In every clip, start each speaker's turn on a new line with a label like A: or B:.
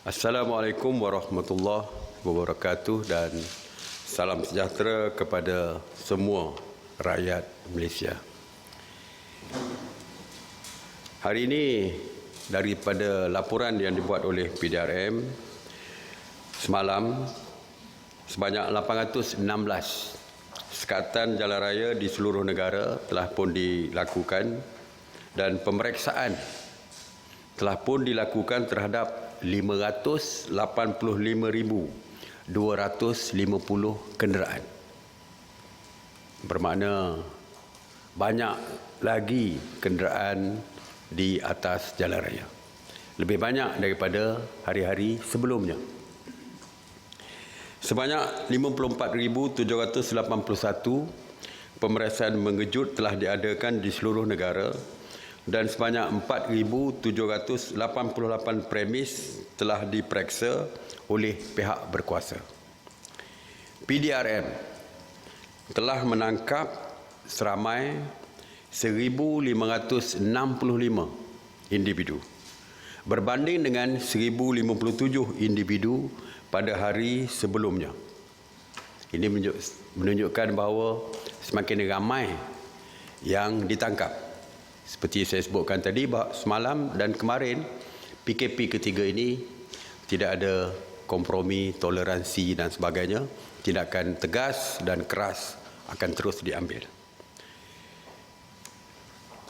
A: Assalamualaikum warahmatullahi wabarakatuh dan salam sejahtera kepada semua rakyat Malaysia. Hari ini daripada laporan yang dibuat oleh PDRM semalam sebanyak 816 sekatan jalan raya di seluruh negara telah pun dilakukan dan pemeriksaan telah pun dilakukan terhadap 585,250 kenderaan. Bermakna banyak lagi kenderaan di atas jalan raya. Lebih banyak daripada hari-hari sebelumnya. Sebanyak 54,781 pemeriksaan mengejut telah diadakan di seluruh negara dan sebanyak 4,788 premis telah diperiksa oleh pihak berkuasa. PDRM telah menangkap seramai 1,565 individu berbanding dengan 1,057 individu pada hari sebelumnya. Ini menunjukkan bahawa semakin ramai yang ditangkap. Seperti saya sebutkan tadi, semalam dan kemarin, PKP ketiga ini tidak ada kompromi, toleransi dan sebagainya. Tindakan tegas dan keras akan terus diambil.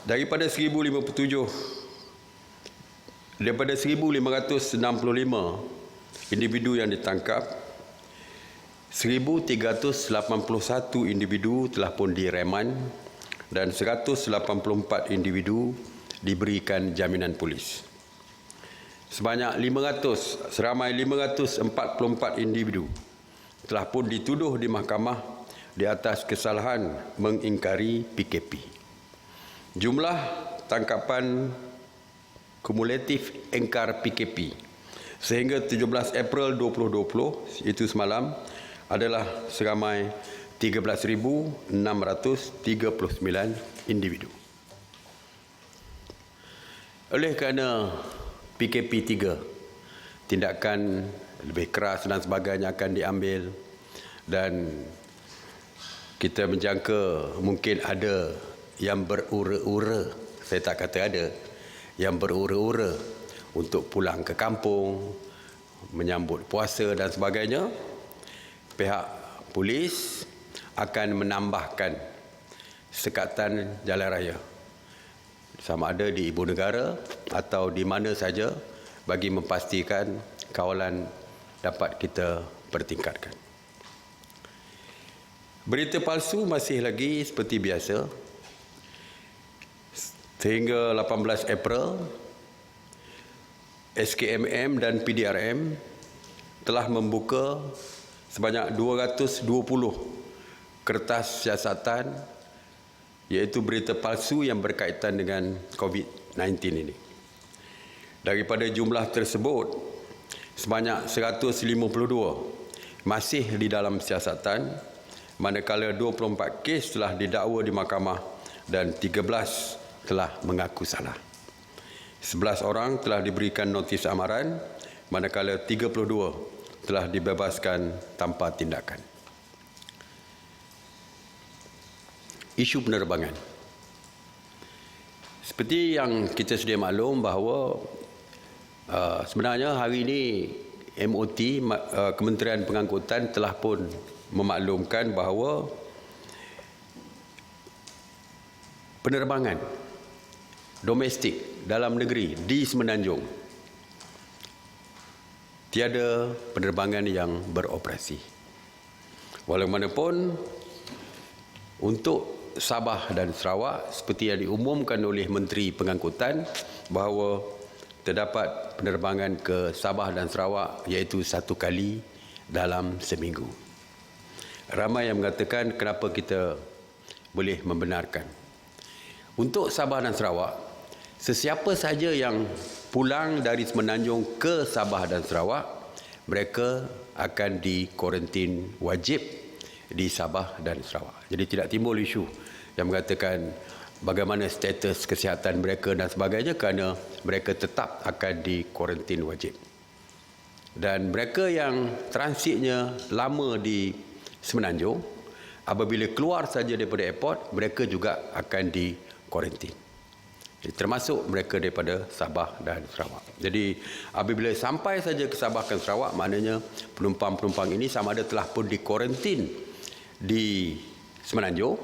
A: Daripada 1,565 individu yang ditangkap, 1,381 individu telah pun direman dan 184 individu diberikan jaminan polis. Seramai 544 individu telah pun dituduh di mahkamah di atas kesalahan mengingkari PKP. Jumlah tangkapan kumulatif engkar PKP sehingga 17 April 2020, itu semalam, adalah seramai 13,639 individu. Oleh kerana PKP 3, tindakan lebih keras dan sebagainya akan diambil dan kita menjangka mungkin ada yang berura-ura, saya tak kata ada, yang berura-ura untuk pulang ke kampung, menyambut puasa dan sebagainya, pihak polis akan menambahkan sekatan jalan raya sama ada di ibu negara atau di mana saja bagi memastikan kawalan dapat kita pertingkatkan. Berita palsu masih lagi seperti biasa. Sehingga 18 April, SKMM dan PDRM telah membuka sebanyak 220 kertas siasatan, iaitu berita palsu yang berkaitan dengan COVID-19 ini. Daripada jumlah tersebut, sebanyak 152 masih di dalam siasatan, manakala 24 kes telah didakwa di mahkamah dan 13 telah mengaku salah. 11 orang telah diberikan notis amaran, manakala 32 telah dibebaskan tanpa tindakan. Isu penerbangan. Seperti yang kita sedia maklum bahawa sebenarnya hari ini MOT, Kementerian Pengangkutan, telah pun memaklumkan bahawa penerbangan domestik dalam negeri di Semenanjung tiada penerbangan yang beroperasi. Walaupun untuk Sabah dan Sarawak, seperti yang diumumkan oleh Menteri Pengangkutan bahawa terdapat penerbangan ke Sabah dan Sarawak iaitu 1 kali dalam seminggu. Ramai yang mengatakan kenapa kita boleh membenarkan. Untuk Sabah dan Sarawak, sesiapa saja yang pulang dari Semenanjung ke Sabah dan Sarawak, mereka akan dikuarantin wajib di Sabah dan Sarawak. Jadi tidak timbul isu yang mengatakan bagaimana status kesihatan mereka dan sebagainya kerana mereka tetap akan dikuarantin wajib. Dan mereka yang transitnya lama di Semenanjung, apabila keluar saja daripada airport, mereka juga akan di kuarantin. Termasuk mereka daripada Sabah dan Sarawak. Jadi apabila sampai saja ke Sabah dan Sarawak, maknanya penumpang-penumpang ini sama ada telah pun di kuarantin di Semenanjung,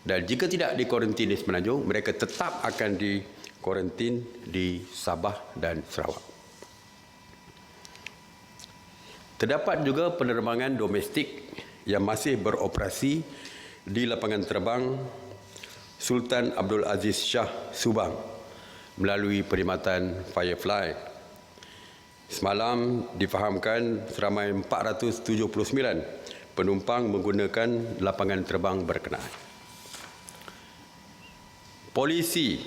A: dan jika tidak di kuarantin di Semenanjung, mereka tetap akan di kuarantin di Sabah dan Sarawak. Terdapat juga penerbangan domestik yang masih beroperasi di lapangan terbang Sultan Abdul Aziz Shah Subang melalui perkhidmatan Firefly. Semalam difahamkan seramai 479 penumpang menggunakan lapangan terbang berkenaan. Polisi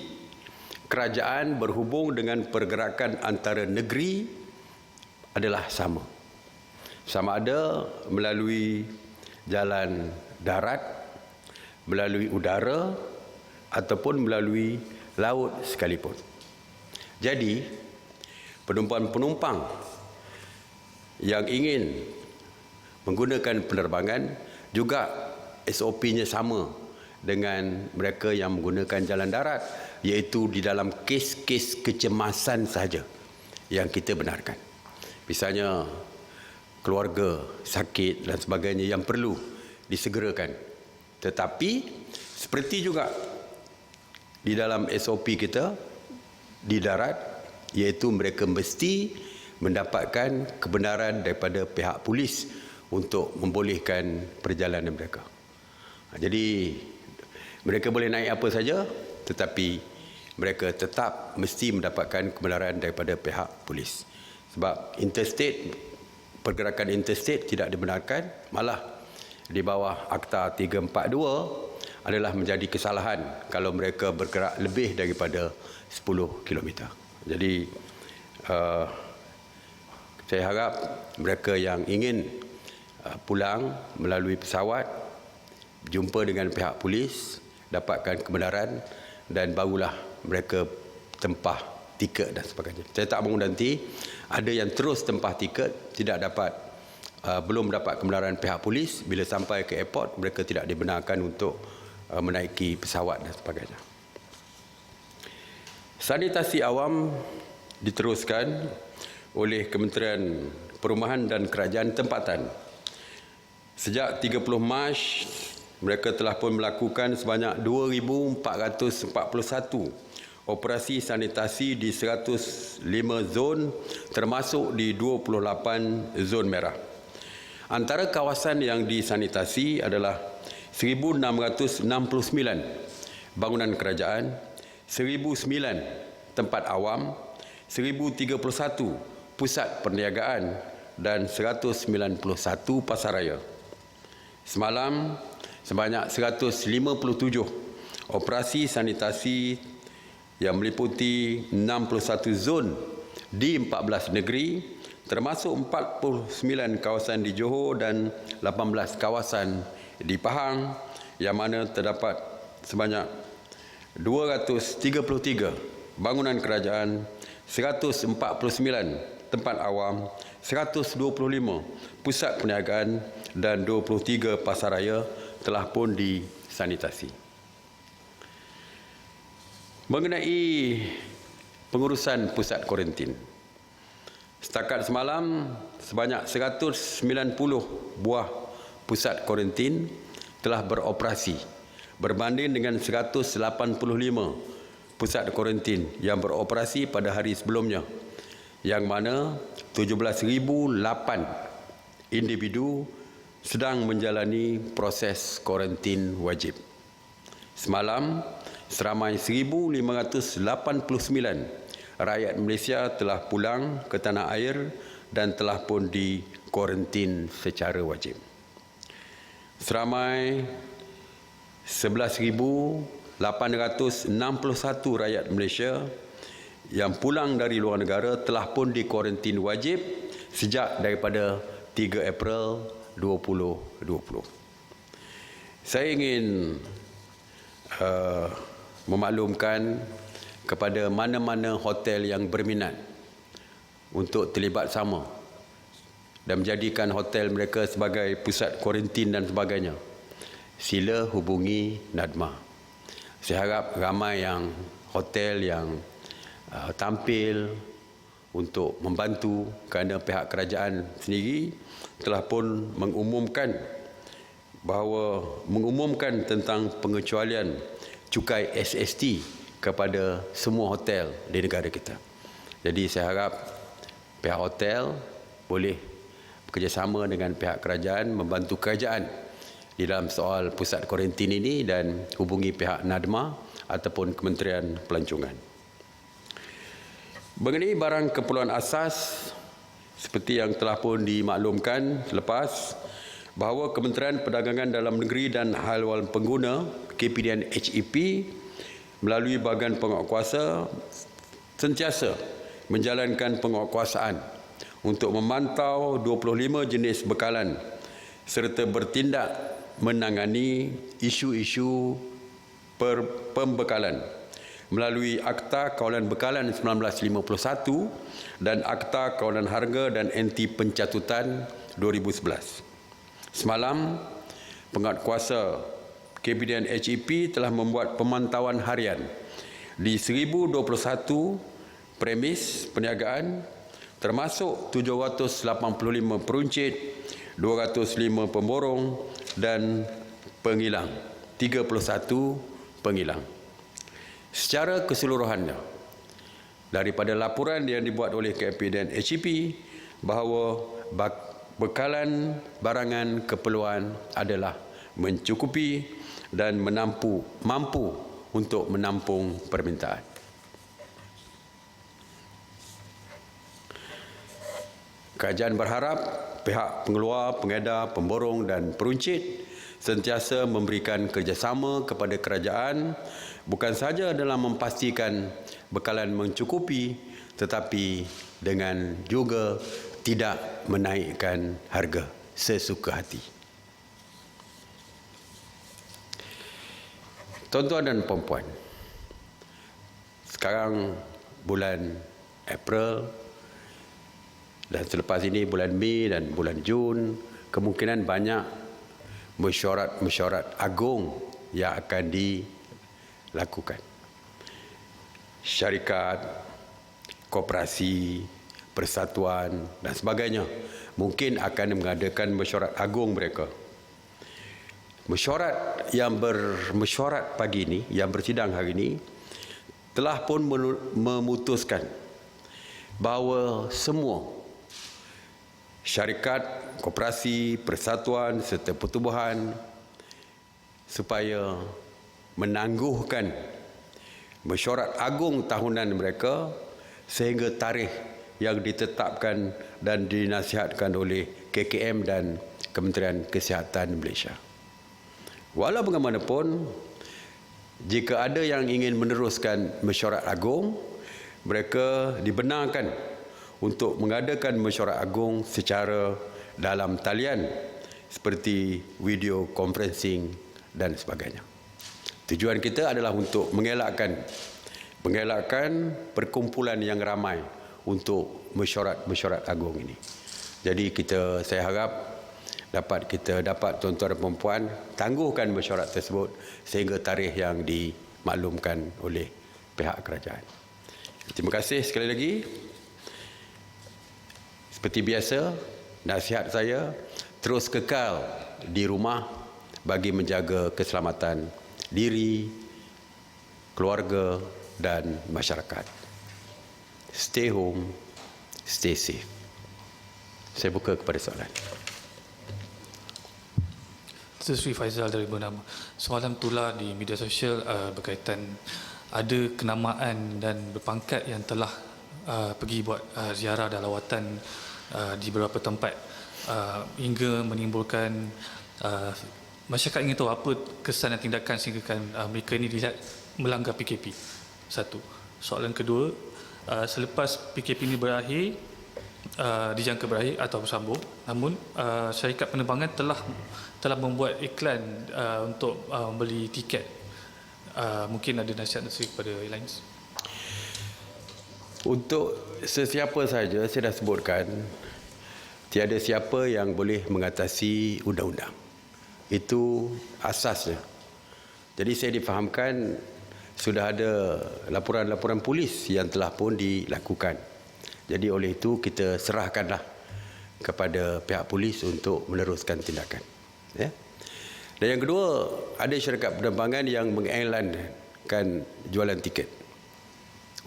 A: kerajaan berhubung dengan pergerakan antara negeri adalah sama. Sama ada melalui jalan darat, melalui udara, ataupun melalui laut sekalipun. Jadi, penumpang-penumpang yang ingin menggunakan penerbangan juga SOP-nya sama dengan mereka yang menggunakan jalan darat, iaitu di dalam kes-kes kecemasan sahaja yang kita benarkan. Misalnya, keluarga sakit dan sebagainya yang perlu disegerakan. Tetapi seperti juga di dalam SOP kita di darat, iaitu mereka mesti mendapatkan kebenaran daripada pihak polis untuk membolehkan perjalanan mereka. Jadi mereka boleh naik apa saja, tetapi mereka tetap mesti mendapatkan kebenaran daripada pihak polis. Sebab pergerakan interstate tidak dibenarkan, malah di bawah Akta 342 adalah menjadi kesalahan kalau mereka bergerak lebih daripada 10 km. Jadi saya harap mereka yang ingin pulang melalui pesawat, jumpa dengan pihak polis, dapatkan kebenaran, dan barulah mereka tempah tiket dan sebagainya. Saya tak mahu nanti ada yang terus tempah tiket, belum dapat kebenaran pihak polis, bila sampai ke airport mereka tidak dibenarkan untuk menaiki pesawat dan sebagainya. Sanitasi awam diteruskan oleh Kementerian Perumahan dan Kerajaan Tempatan. Sejak 30 Mac, mereka telah pun melakukan sebanyak 2,441 operasi sanitasi di 105 zon, termasuk di 28 zon merah. Antara kawasan yang disanitasi adalah 1,669 bangunan kerajaan, 1,009 tempat awam, 1,031 pusat perniagaan dan 191 pasaraya. Semalam, sebanyak 157 operasi sanitasi yang meliputi 61 zon di 14 negeri, termasuk 49 kawasan di Johor dan 18 kawasan di Pahang, yang mana terdapat sebanyak 233 bangunan kerajaan, 149 tempat awam, 125 pusat perniagaan dan 23 pasaraya telah pun disanitasi. Mengenai pengurusan pusat kuarantin, setakat semalam sebanyak 190 buah pusat kuarantin telah beroperasi, berbanding dengan 185 pusat kuarantin yang beroperasi pada hari sebelumnya, yang mana 17,008 individu sedang menjalani proses kuarantin wajib. Semalam, seramai 1,589 rakyat Malaysia telah pulang ke tanah air dan telah pun dikuarantin secara wajib. Seramai 11,861 rakyat Malaysia yang pulang dari luar negara telah pun dikuarantin wajib sejak daripada 3 April 2020. Saya ingin memaklumkan kepada mana-mana hotel yang berminat untuk terlibat sama dan menjadikan hotel mereka sebagai pusat kuarantin dan sebagainya, sila hubungi NADMA. Saya harap ramai yang hotel yang tampil untuk membantu, kerana pihak kerajaan sendiri telah pun mengumumkan tentang pengecualian cukai SST kepada semua hotel di negara kita. Jadi saya harap pihak hotel boleh bekerjasama dengan pihak kerajaan, membantu kerajaan di dalam soal pusat kuarantin ini dan hubungi pihak NADMA ataupun Kementerian Pelancongan. Mengenai barang keperluan asas, seperti yang telah pun dimaklumkan selepas, bahawa Kementerian Perdagangan Dalam Negeri dan Hal-Ehwal Pengguna KPDN HEP melalui bahagian penguatkuasa sentiasa menjalankan penguatkuasaan untuk memantau 25 jenis bekalan serta bertindak menangani isu-isu pembekalan melalui Akta Kawalan Bekalan 1951 dan Akta Kawalan Harga dan Anti Pencatutan 2011. Semalam, penguatkuasa KPDN HEP telah membuat pemantauan harian di 1021 premis perniagaan, termasuk 785 peruncit, 205 pemborong dan penghilang, 31 penghilang. Secara keseluruhannya, daripada laporan yang dibuat oleh KPDN HEP bahawa bekalan barangan keperluan adalah mencukupi dan mampu untuk menampung permintaan. Kerajaan berharap pihak pengeluar, pengedar, pemborong dan peruncit sentiasa memberikan kerjasama kepada kerajaan bukan sahaja dalam memastikan bekalan mencukupi, tetapi dengan juga tidak menaikkan harga sesuka hati. Tuan-tuan dan puan-puan, sekarang bulan April dan selepas ini bulan Mei dan bulan Jun, kemungkinan banyak mesyuarat agung yang akan dilakukan. Syarikat, koperasi, persatuan dan sebagainya mungkin akan mengadakan mesyuarat agung mereka. Mesyuarat yang bermesyuarat pagi ini, yang bersidang hari ini, telah pun memutuskan bahawa semua syarikat, koperasi, persatuan serta pertubuhan supaya menangguhkan mesyuarat agung tahunan mereka sehingga tarikh yang ditetapkan dan dinasihatkan oleh KKM dan Kementerian Kesihatan Malaysia. Walau bagaimanapun, jika ada yang ingin meneruskan mesyuarat agung, mereka dibenarkan untuk mengadakan mesyuarat agung secara dalam talian seperti video conferencing dan sebagainya. Tujuan kita adalah untuk mengelakkan perkumpulan yang ramai untuk mesyuarat agung ini. Jadi saya harap kita dapat tuan-tuan dan puan-puan tangguhkan mesyuarat tersebut sehingga tarikh yang dimaklumkan oleh pihak kerajaan. Terima kasih sekali lagi. Seperti biasa, nasihat saya terus kekal di rumah bagi menjaga keselamatan diri, keluarga dan masyarakat. Stay home, stay safe. Saya buka kepada soalan.
B: Sri Faizal dari Bernama. Semalam tular di media sosial berkaitan ada kenamaan dan berpangkat yang telah pergi buat ziarah dan lawatan di beberapa tempat hingga menimbulkan masyarakat ingin tahu apa kesan dan tindakan sehingga mereka ini dilihat melanggar PKP. Satu. Soalan kedua, selepas PKP ini berakhir, dijangka berakhir atau bersambung, namun syarikat penerbangan telah membuat iklan untuk membeli tiket. Mungkin ada nasihat kepada airlines.
A: Untuk sesiapa saja, saya dah sebutkan, tiada siapa yang boleh mengatasi undang-undang. Itu asasnya. Jadi saya difahamkan sudah ada laporan-laporan polis yang telah pun dilakukan. Jadi oleh itu kita serahkanlah kepada pihak polis untuk meneruskan tindakan. Ya. Dan yang kedua, ada syarikat penerbangan yang mengiklankan jualan tiket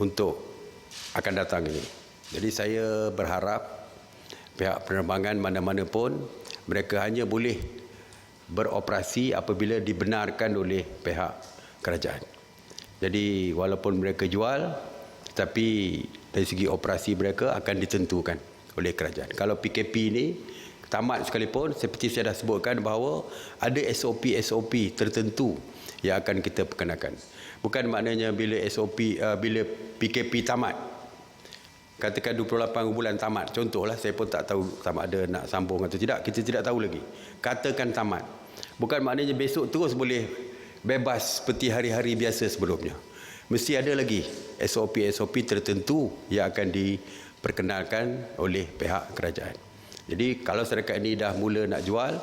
A: untuk akan datang ini. Jadi saya berharap pihak penerbangan mana-mana pun mereka hanya boleh beroperasi apabila dibenarkan oleh pihak kerajaan. Jadi walaupun mereka jual, tetapi dari segi operasi mereka akan ditentukan oleh kerajaan. Kalau PKP ini tamat sekalipun, seperti saya dah sebutkan bahawa ada SOP-SOP tertentu yang akan kita perkenakan. Bukan maknanya bila bila PKP tamat, katakan 28 bulan tamat, contohlah, saya pun tak tahu sama ada nak sambung atau tidak, kita tidak tahu lagi. Katakan tamat, bukan maknanya besok terus boleh bebas seperti hari-hari biasa sebelumnya. Mesti ada lagi SOP-SOP tertentu yang akan diperkenalkan oleh pihak kerajaan. Jadi kalau syarikat ini dah mula nak jual,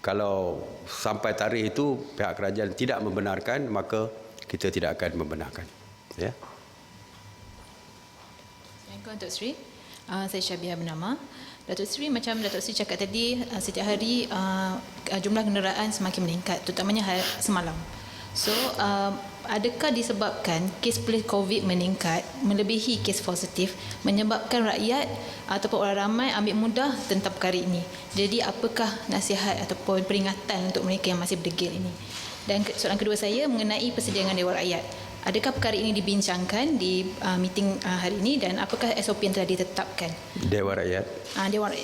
A: kalau sampai tarikh itu pihak kerajaan tidak membenarkan, maka kita tidak akan membenarkan. Ya.
C: Datuk Seri, saya Syabiah bernama. Datuk Seri, macam Datuk Seri cakap tadi, setiap hari jumlah kenderaan semakin meningkat, terutamanya semalam. So, adakah disebabkan kes COVID meningkat melebihi kes positif, menyebabkan rakyat ataupun orang ramai ambil mudah tentang perkara ini? Jadi, apakah nasihat ataupun peringatan untuk mereka yang masih berdegil ini? Dan soalan kedua saya mengenai persidangan Dewan Rakyat. Adakah perkara ini dibincangkan di meeting hari ini dan apakah SOP yang telah ditetapkan?
A: Dewan Rakyat.
C: Dewan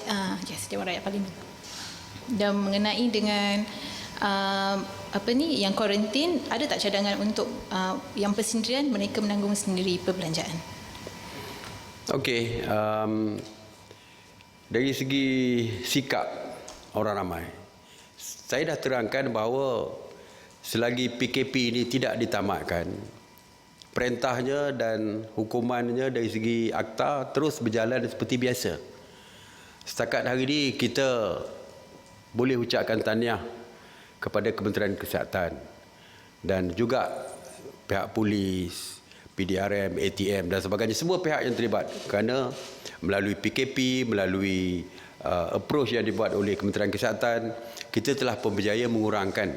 C: Rakyat Parlimen. Dan mengenai dengan yang kuarantin, ada tak cadangan untuk yang persendirian mereka menanggung sendiri perbelanjaan?
A: Okey, dari segi sikap orang ramai, saya dah terangkan bahawa selagi PKP ini tidak ditamatkan, perintahnya dan hukumannya dari segi akta terus berjalan seperti biasa. Setakat hari ini kita boleh ucapkan tahniah kepada Kementerian Kesihatan dan juga pihak polis, PDRM, ATM dan sebagainya, semua pihak yang terlibat, kerana melalui PKP, melalui approach yang dibuat oleh Kementerian Kesihatan, kita telah pun berjaya mengurangkan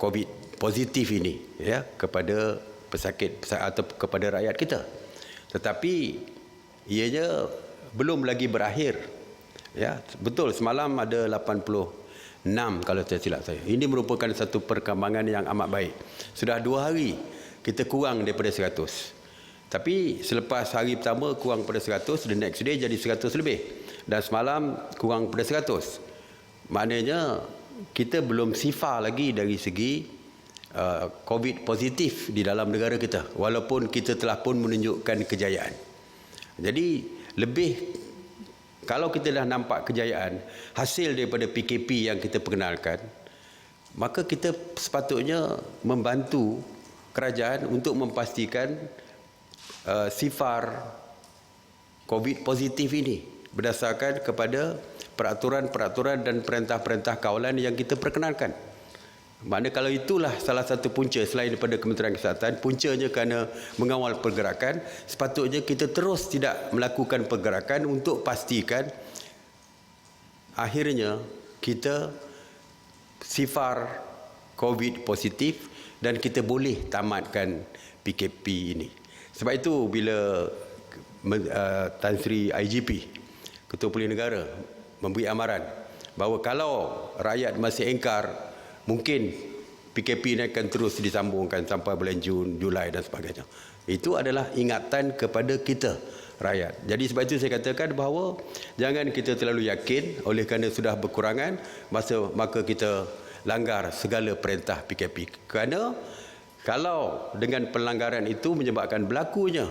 A: COVID positif ini, ya, kepada pesakit atau kepada rakyat kita. Tetapi ianya belum lagi berakhir. Ya, betul, semalam ada 86 kalau saya silap saya. Ini merupakan satu perkembangan yang amat baik. Sudah 2 hari kita kurang daripada 100. Tapi selepas hari pertama kurang pada 100, the next day jadi 100 lebih. Dan semalam kurang pada 100. Maknanya kita belum sifar lagi dari segi COVID positif di dalam negara kita, walaupun kita telah pun menunjukkan kejayaan. Jadi lebih, kalau kita dah nampak kejayaan hasil daripada PKP yang kita perkenalkan, maka kita sepatutnya membantu kerajaan untuk memastikan sifar COVID positif ini berdasarkan kepada peraturan-peraturan dan perintah-perintah kawalan yang kita perkenalkan. Maknanya kalau itulah salah satu punca selain daripada Kementerian Kesihatan, puncanya kerana mengawal pergerakan, sepatutnya kita terus tidak melakukan pergerakan untuk pastikan akhirnya kita sifar COVID positif dan kita boleh tamatkan PKP ini. Sebab itu bila Tan Sri IGP, Ketua Polis Negara, memberi amaran bahawa kalau rakyat masih engkar, mungkin PKP ini akan terus disambungkan sampai bulan Jun, Julai dan sebagainya. Itu adalah ingatan kepada kita, rakyat. Jadi sebab itu saya katakan bahawa jangan kita terlalu yakin oleh kerana sudah berkurangan, maka kita langgar segala perintah PKP. Kerana kalau dengan pelanggaran itu menyebabkan berlakunya,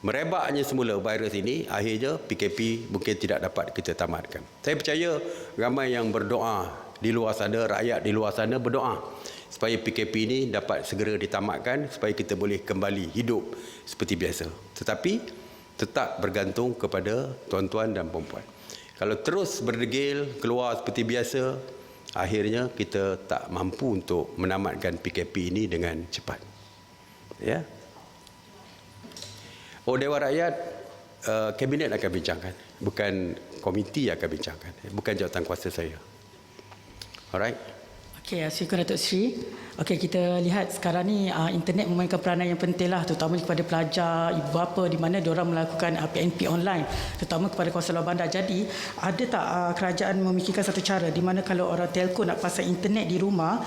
A: merebaknya semula virus ini, akhirnya PKP mungkin tidak dapat kita tamatkan. Saya percaya ramai yang berdoa di luar sana, rakyat di luar sana berdoa supaya PKP ini dapat segera ditamatkan supaya kita boleh kembali hidup seperti biasa. Tetapi tetap bergantung kepada tuan-tuan dan puan-puan. Kalau terus berdegil keluar seperti biasa, akhirnya kita tak mampu untuk menamatkan PKP ini dengan cepat. Ya. Dewan Rakyat, Kabinet akan bincangkan, bukan komiti akan bincangkan, bukan jawatan kuasa saya. Alright.
D: Okey, syukur Datuk Seri. Okey, kita lihat sekarang ni internet memainkan peranan yang penting lah, terutama kepada pelajar, ibu bapa di mana diorang melakukan PNP online, terutama kepada kawasan luar bandar. Jadi, ada tak kerajaan memikirkan satu cara di mana kalau orang telco nak pasang internet di rumah,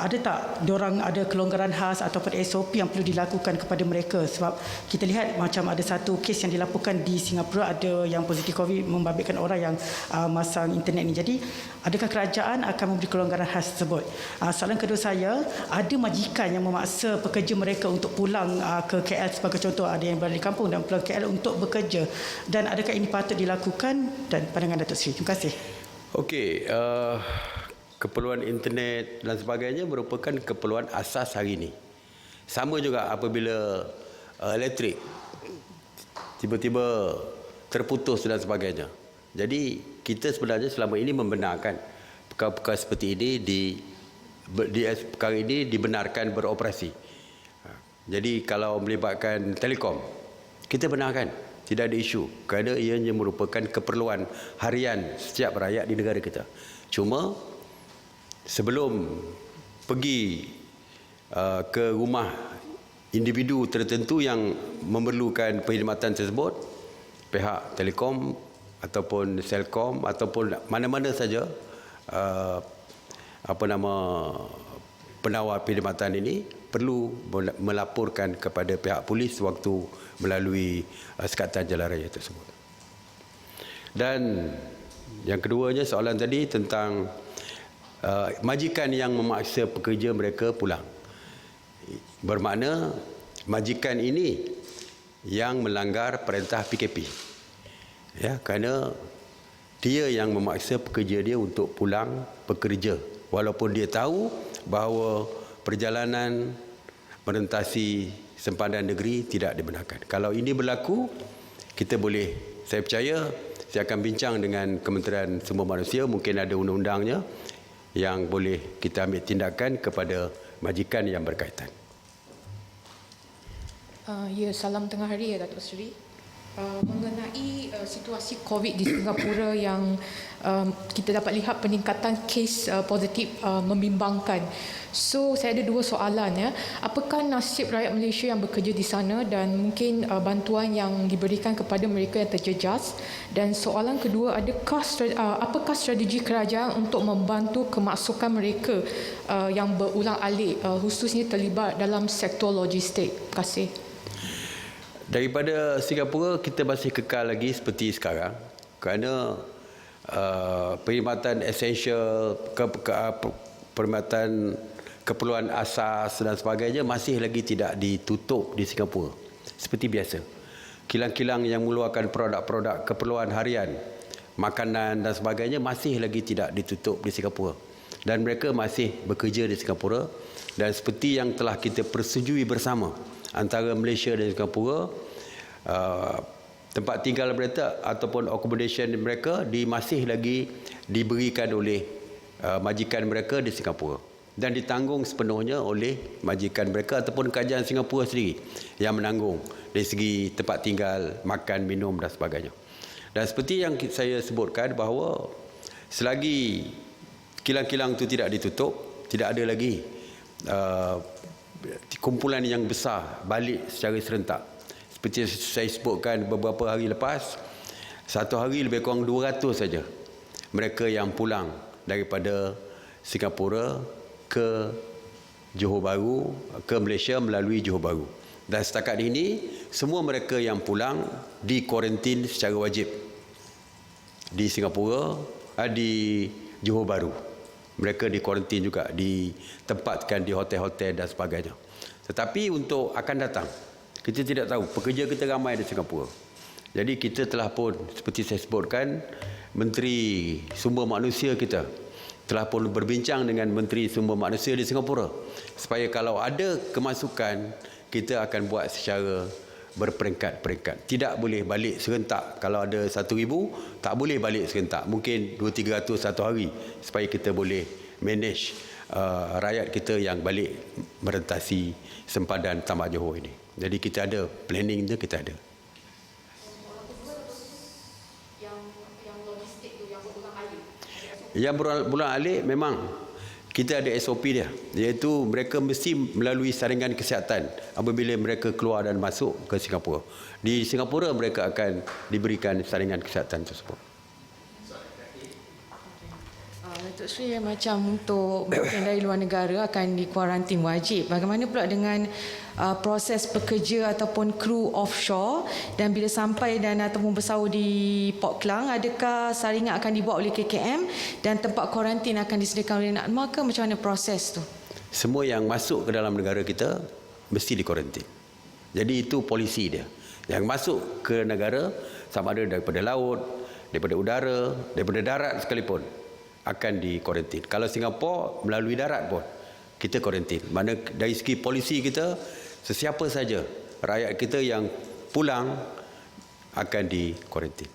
D: ada tak diorang ada kelonggaran khas ataupun SOP yang perlu dilakukan kepada mereka? Sebab kita lihat macam ada satu kes yang dilaporkan di Singapura, ada yang positif COVID membabitkan orang yang masang internet ni. Jadi, adakah kerajaan akan memberi kelonggaran khas tersebut? Soalan kedua saya, ada majikan yang memaksa pekerja mereka untuk pulang ke KL sebagai contoh, ada yang berada di kampung dan pulang ke KL untuk bekerja, dan adakah ini patut dilakukan, dan pandangan Datuk Seri? Terima kasih.
A: Okey, keperluan internet dan sebagainya merupakan keperluan asas hari ini. Sama juga apabila elektrik tiba-tiba terputus dan sebagainya. Jadi kita sebenarnya selama ini membenarkan perkara-perkara seperti ini perkara ini dibenarkan beroperasi. Jadi kalau melibatkan telekom, kita benarkan, tidak ada isu, kerana ianya merupakan keperluan harian setiap rakyat di negara kita. Cuma sebelum pergi ke rumah individu tertentu yang memerlukan perkhidmatan tersebut, pihak telekom ataupun Selcom ataupun mana-mana saja penawar perkhidmatan ini perlu melaporkan kepada pihak polis waktu melalui sekatan jalan raya tersebut. Dan yang keduanya, soalan tadi tentang majikan yang memaksa pekerja mereka pulang. Bermakna majikan ini yang melanggar perintah PKP. Ya, kerana dia yang memaksa pekerja dia untuk pulang bekerja, walaupun dia tahu bahawa perjalanan merentasi sempadan negeri tidak dibenarkan. Kalau ini berlaku, kita boleh, saya percaya, saya akan bincang dengan Kementerian Sumber Manusia, mungkin ada undang-undangnya yang boleh kita ambil tindakan kepada majikan yang berkaitan.
E: Ya, salam tengah hari ya Datuk Seri. Mengenai situasi COVID di Singapura yang kita dapat lihat peningkatan kes positif membimbangkan. So saya ada dua soalan ya. Apakah nasib rakyat Malaysia yang bekerja di sana dan mungkin bantuan yang diberikan kepada mereka yang terjejas? Dan soalan kedua, apakah strategi kerajaan untuk membantu kemasukan mereka yang berulang-alik khususnya terlibat dalam sektor logistik? Terima kasih.
A: Daripada Singapura, kita masih kekal lagi seperti sekarang kerana perkhidmatan esensial, perkhidmatan keperluan asas dan sebagainya masih lagi tidak ditutup di Singapura seperti biasa. Kilang-kilang yang mengeluarkan produk-produk keperluan harian, makanan dan sebagainya masih lagi tidak ditutup di Singapura, dan mereka masih bekerja di Singapura. Dan seperti yang telah kita persetujui bersama antara Malaysia dan Singapura, tempat tinggal mereka ataupun accommodation mereka masih lagi diberikan oleh majikan mereka di Singapura dan ditanggung sepenuhnya oleh majikan mereka ataupun kerajaan Singapura sendiri yang menanggung dari segi tempat tinggal, makan, minum dan sebagainya. Dan seperti yang saya sebutkan bahawa selagi kilang-kilang itu tidak ditutup, tidak ada lagi kumpulan yang besar balik secara serentak. Seperti saya sebutkan beberapa hari lepas, satu hari lebih kurang 200 saja mereka yang pulang daripada Singapura ke Johor Bahru, ke Malaysia melalui Johor Bahru. Dan setakat ini, semua mereka yang pulang dikuarantin secara wajib di Singapura, di Johor Bahru. Mereka dikuarantin juga, ditempatkan di hotel-hotel dan sebagainya. Tetapi untuk akan datang, kita tidak tahu, pekerja kita ramai di Singapura. Jadi kita telah pun, seperti saya sebutkan, Menteri Sumber Manusia kita telah pun berbincang dengan Menteri Sumber Manusia di Singapura supaya kalau ada kemasukan, kita akan buat secara berperingkat-peringkat. Tidak boleh balik serentak. Kalau ada 1,000, tak boleh balik serentak. Mungkin 200-300 satu hari supaya kita boleh manage rakyat kita yang balik merentasi sempadan Tambak Johor ini. Jadi kita ada planning tu, kita ada. Yang berulang-alik memang kita ada SOP dia, iaitu mereka mesti melalui saringan kesihatan apabila mereka keluar dan masuk ke Singapura. Di Singapura mereka akan diberikan saringan kesihatan tersebut.
F: Datuk Seri, macam untuk yang dari luar negara akan dikuarantin wajib. Bagaimana pula dengan proses pekerja ataupun kru offshore, dan bila sampai dan ataupun bersahur di Port Klang, adakah saringan akan dibuat oleh KKM dan tempat kuarantin akan disediakan oleh NADMA ke macam mana proses tu?
A: Semua yang masuk ke dalam negara kita mesti dikuarantin. Jadi itu polisi dia. Yang masuk ke negara, sama ada daripada laut, daripada udara, daripada darat sekalipun, akan dikuarantin. Kalau Singapura melalui darat pun kita kuarantin. Mana dari segi polisi kita, sesiapa saja rakyat kita yang pulang akan dikuarantin.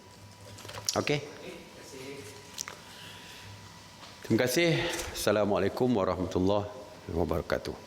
A: Okey. Terima kasih. Assalamualaikum warahmatullahi wabarakatuh.